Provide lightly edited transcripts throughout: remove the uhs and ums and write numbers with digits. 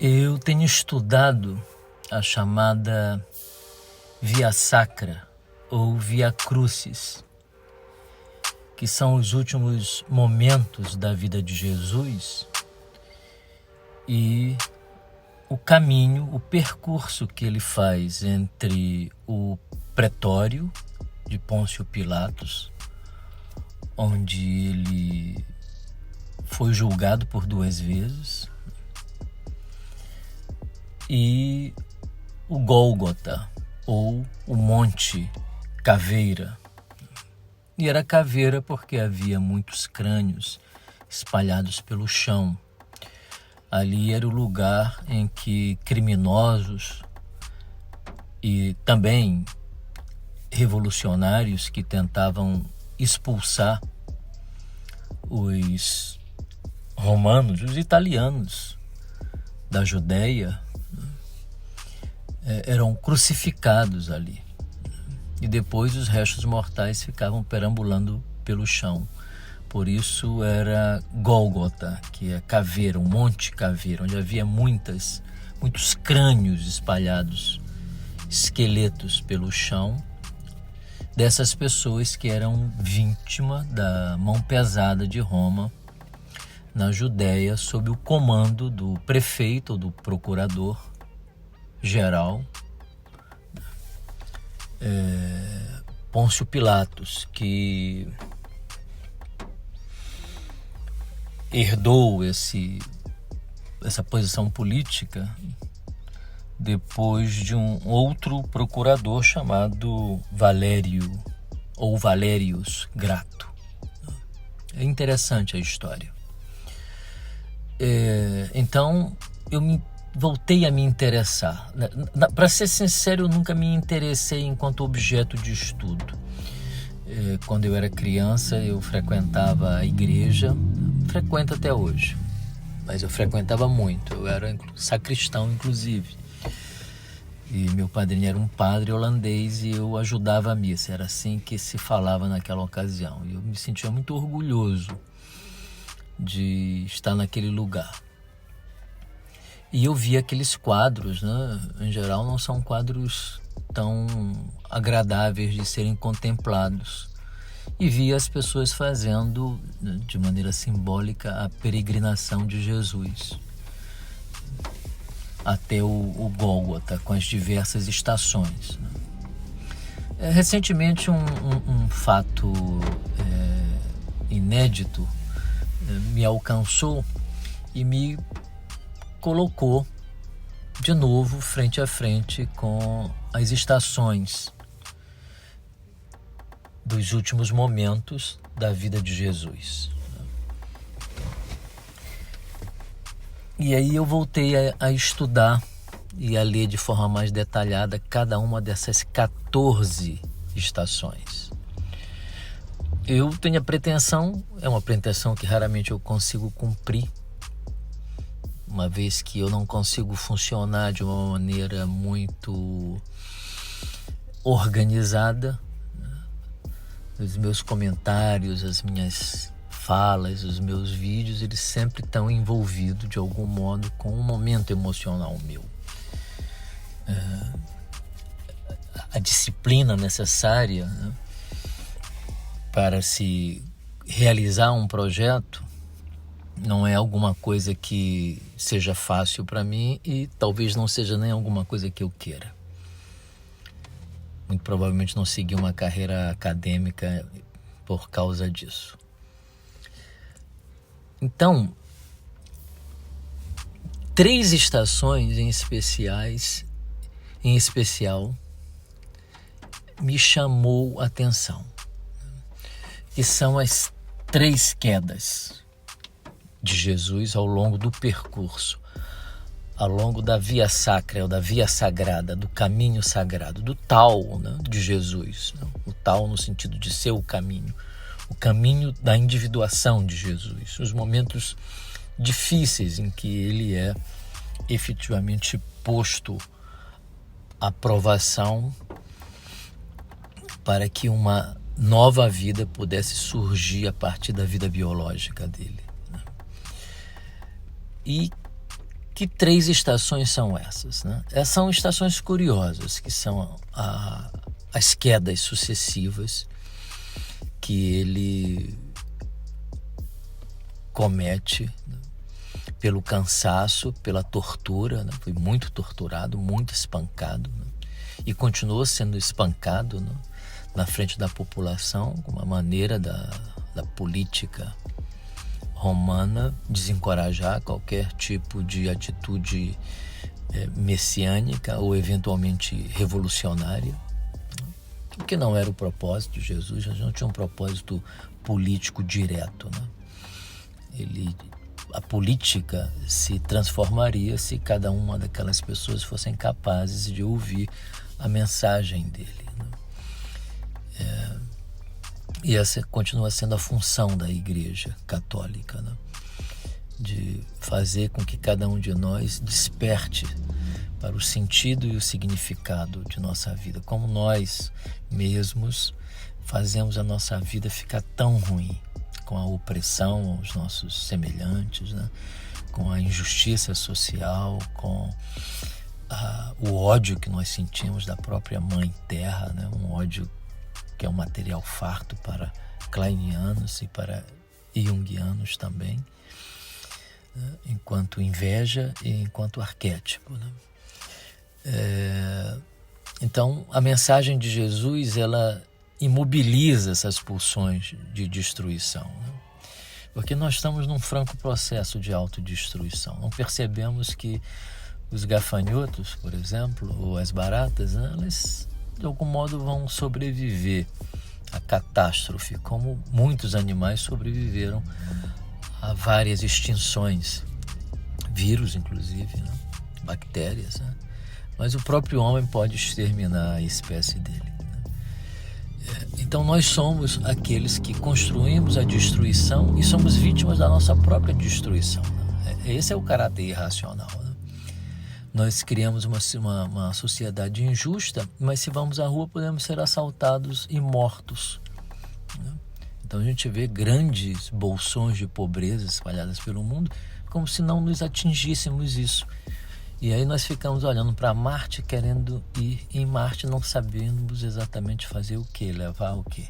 Eu tenho estudado a chamada Via Sacra ou Via Crucis, que são os últimos momentos da vida de Jesus e o caminho, o percurso que ele faz entre o pretório de Pôncio Pilatos, onde ele foi julgado por 2 vezes, e o Gólgota, ou o Monte Caveira. E era caveira porque havia muitos crânios espalhados pelo chão. Ali era o lugar em que criminosos e também revolucionários que tentavam expulsar os romanos, os italianos da Judéia, eram crucificados ali. E depois os restos mortais ficavam perambulando pelo chão. Por isso era Gólgota, que é caveira, um monte caveira, onde havia muitos crânios espalhados, esqueletos pelo chão, dessas pessoas que eram vítima da mão pesada de Roma na Judéia, sob o comando do prefeito ou do procurador geral, Pôncio Pilatos, que herdou essa posição política depois de um outro procurador chamado Valério ou Valérius Grato. É interessante a história. Então eu voltei a me interessar. Para ser sincero, eu nunca me interessei enquanto objeto de estudo. Quando eu era criança, eu frequentava a igreja, frequento até hoje, mas eu frequentava muito. Eu era sacristão, inclusive. E meu padrinho era um padre holandês e eu ajudava a missa. Era assim que se falava naquela ocasião. E eu me sentia muito orgulhoso de estar naquele lugar. E eu via aqueles quadros, né? Em geral não são quadros tão agradáveis de serem contemplados. E via as pessoas fazendo, de maneira simbólica, a peregrinação de Jesus até o Gólgota, com as diversas estações. Recentemente um fato inédito me alcançou e me colocou de novo frente a frente com as estações dos últimos momentos da vida de Jesus. E aí eu voltei a estudar e a ler de forma mais detalhada cada uma dessas 14 estações. Eu tenho a pretensão, é uma pretensão que raramente eu consigo cumprir, uma vez que eu não consigo funcionar de uma maneira muito organizada. Os meus comentários, as minhas falas, os meus vídeos, eles sempre estão envolvidos de algum modo com um momento emocional meu. A disciplina necessária, né, para se realizar um projeto não é alguma coisa que seja fácil para mim e talvez não seja nem alguma coisa que eu queira. Muito provavelmente não segui uma carreira acadêmica por causa disso. Então, 3 estações em especial me chamou a atenção, que são as 3 quedas de Jesus ao longo do percurso, ao longo da Via Sacra, ou da Via Sagrada, do caminho sagrado, do tal, né, de Jesus, né? O tal no sentido de ser o caminho da individuação de Jesus, os momentos difíceis em que ele é efetivamente posto à provação para que uma nova vida pudesse surgir a partir da vida biológica dele. E Que 3 estações são essas, né? Essas são estações curiosas, que são as quedas sucessivas que ele comete, né? Pelo cansaço, pela tortura, né? Foi muito torturado, muito espancado, né? E continuou sendo espancado, né? Na frente da população, uma maneira da política romana desencorajar qualquer tipo de atitude messiânica ou eventualmente revolucionária, o que não era o propósito de Jesus. Jesus não tinha um propósito político direto, né? A política se transformaria se cada uma daquelas pessoas fossem capazes de ouvir a mensagem dele, né? E essa continua sendo a função da Igreja Católica, né? De fazer com que cada um de nós desperte para o sentido e o significado de nossa vida. Como nós mesmos fazemos a nossa vida ficar tão ruim, com a opressão aos nossos semelhantes, né? Com a injustiça social, com o ódio que nós sentimos da própria Mãe Terra, né? Um ódio que é um material farto para kleinianos e para junguianos também, né? Enquanto inveja e enquanto arquétipo, né? Então, a mensagem de Jesus, ela imobiliza essas pulsões de destruição, né? Porque nós estamos num franco processo de autodestruição. Não percebemos que os gafanhotos, por exemplo, ou as baratas, né, elas de algum modo vão sobreviver à catástrofe, como muitos animais sobreviveram a várias extinções, vírus inclusive, né? Bactérias, né? Mas o próprio homem pode exterminar a espécie dele, né? Então nós somos aqueles que construímos a destruição e somos vítimas da nossa própria destruição, né? Esse é o caráter irracional, né? Nós criamos uma sociedade injusta, mas se vamos à rua podemos ser assaltados e mortos, né? Então a gente vê grandes bolsões de pobreza espalhadas pelo mundo, como se não nos atingíssemos isso. E aí nós ficamos olhando para Marte, querendo ir em Marte, não sabemos exatamente fazer o que, levar o que?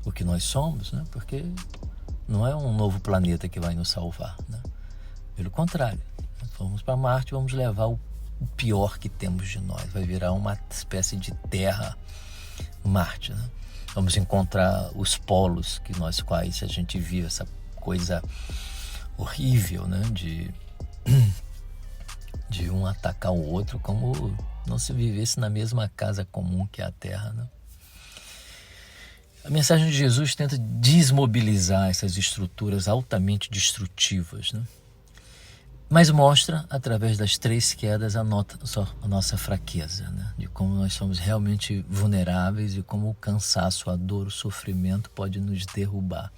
O que nós somos, né? Porque não é um novo planeta que vai nos salvar, né? Pelo contrário, vamos para Marte, vamos levar o pior que temos de nós, vai virar uma espécie de terra Marte, né? Vamos encontrar os polos que nós quais a gente vive essa coisa horrível, né? De um atacar o outro, como não se vivesse na mesma casa comum que é a Terra, né? A mensagem de Jesus tenta desmobilizar essas estruturas altamente destrutivas, né? Mas mostra, através das 3 quedas, a nossa fraqueza, né? De como nós somos realmente vulneráveis e como o cansaço, a dor, o sofrimento pode nos derrubar.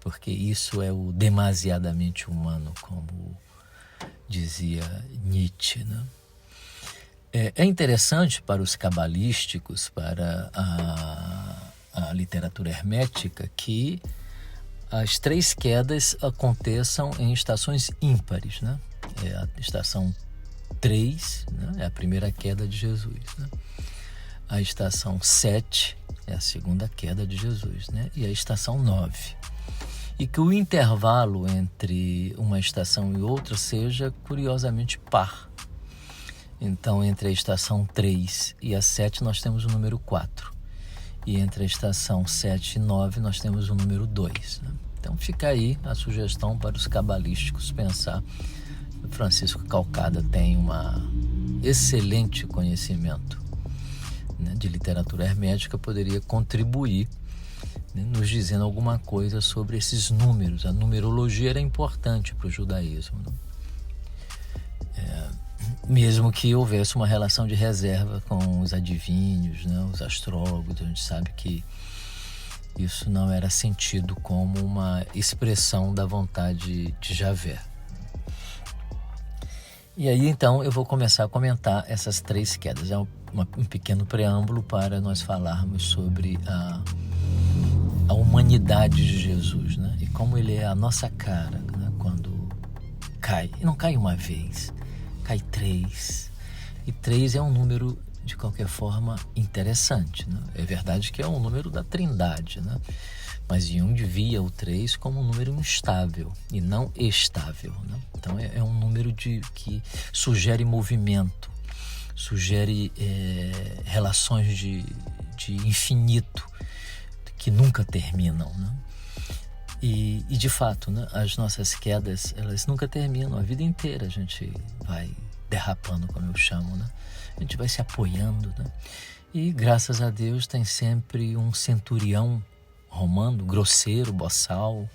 Porque isso é o demasiadamente humano, como dizia Nietzsche, né? É interessante para os cabalísticos, para a literatura hermética, que as 3 quedas aconteçam em estações ímpares, né? A estação 3, né? É a primeira queda de Jesus, né? A estação 7 é a segunda queda de Jesus, né? E a estação 9. E que o intervalo entre uma estação e outra seja curiosamente par. Então, entre a estação 3 e a 7 nós temos o número 4. E entre a estação 7 e 9 nós temos o número 2, né? Então fica aí a sugestão para os cabalísticos pensar. O Francisco Calcada tem um excelente conhecimento, né, de literatura hermética, poderia contribuir, né, nos dizendo alguma coisa sobre esses números. A numerologia era importante para o judaísmo, né? Mesmo que houvesse uma relação de reserva com os adivinhos, né, os astrólogos, a gente sabe que isso não era sentido como uma expressão da vontade de Javé. E aí então eu vou começar a comentar essas 3 quedas. É um pequeno preâmbulo para nós falarmos sobre a humanidade de Jesus, né? E como ele é a nossa cara, né? Quando cai. E não cai uma vez, cai 3. E 3 é um número, de qualquer forma, interessante, né? É verdade que é um número da Trindade, né? Mas Jung via o 3 como um número instável e não estável, né? Então é um número que sugere movimento, sugere relações de infinito que nunca terminam, né? E de fato, né, as nossas quedas, elas nunca terminam. A vida inteira a gente vai derrapando, como eu chamo, né? A gente vai se apoiando, né? E graças a Deus tem sempre um centurião romano, grosseiro, boçal,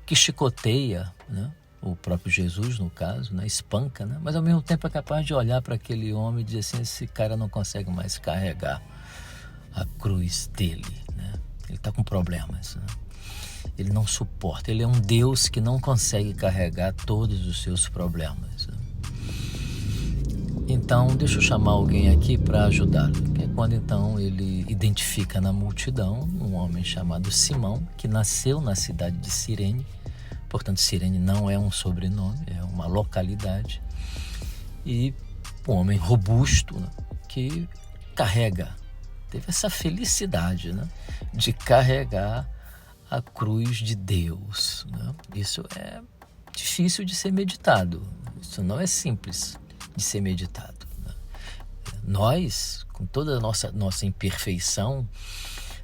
que chicoteia, né? O próprio Jesus, no caso, né? Espanca, né? Mas ao mesmo tempo é capaz de olhar para aquele homem e dizer assim: esse cara não consegue mais carregar a cruz dele, né? Ele está com problemas, né? Ele não suporta, ele é um Deus que não consegue carregar todos os seus problemas, né? Então, deixa eu chamar alguém aqui para ajudá-lo. Que é quando então ele identifica na multidão um homem chamado Simão, que nasceu na cidade de Cirene. Portanto, Cirene não é um sobrenome, é uma localidade. E um homem robusto, né, que teve essa felicidade, né, de carregar a cruz de Deus, né? Isso é difícil de ser meditado. Isso não é simples de ser meditado, né? Nós, com toda a nossa imperfeição,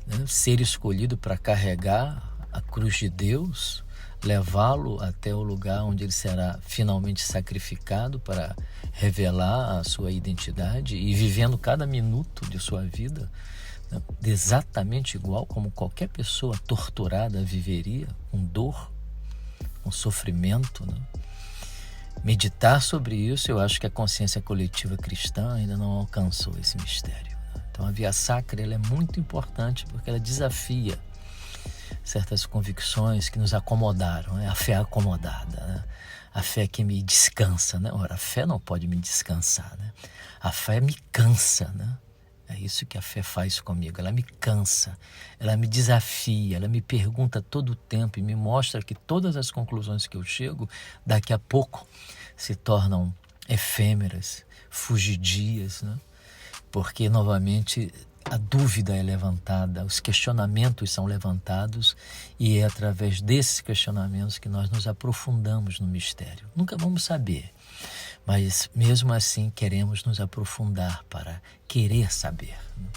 né, ser escolhido para carregar a cruz de Deus, levá-lo até o lugar onde ele será finalmente sacrificado para revelar a sua identidade e vivendo cada minuto de sua vida, né, exatamente igual como qualquer pessoa torturada viveria, com dor, com sofrimento, né? Meditar sobre isso, eu acho que a consciência coletiva cristã ainda não alcançou esse mistério, né? Então a via sacra, ela é muito importante porque ela desafia certas convicções que nos acomodaram, né? A fé acomodada, né? A fé que me descansa, né? Ora, a fé não pode me descansar, né? A fé me cansa, né? É isso que a fé faz comigo, ela me cansa, ela me desafia, ela me pergunta todo o tempo e me mostra que todas as conclusões que eu chego, daqui a pouco se tornam efêmeras, fugidias, né? Porque novamente a dúvida é levantada, os questionamentos são levantados e é através desses questionamentos que nós nos aprofundamos no mistério. Nunca vamos saber, mas mesmo assim queremos nos aprofundar para querer saber, né?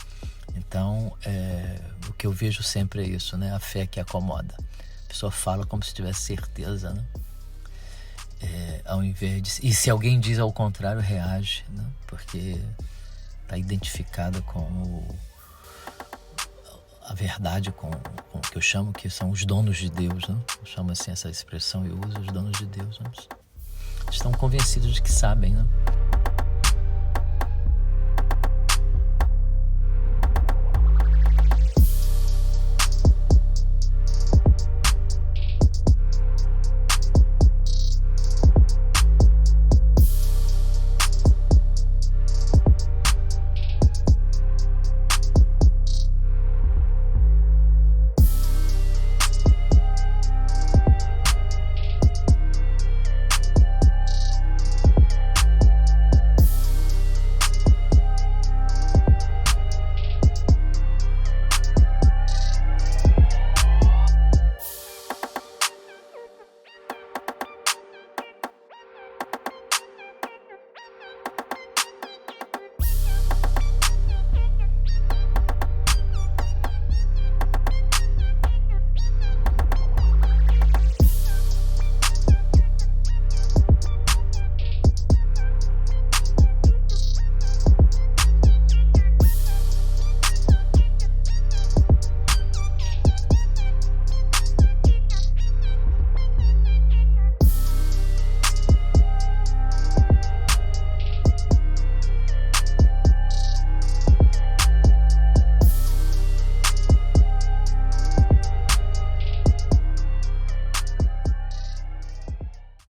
Então, o que eu vejo sempre é isso, né? A fé que acomoda. A pessoa fala como se tivesse certeza, né? Ao invés de... E se alguém diz ao contrário, reage, né? Porque está identificada com a verdade, com o que eu chamo que são os donos de Deus, né? Eu chamo assim essa expressão, eu uso os donos de Deus, né? Estão convencidos de que sabem, né?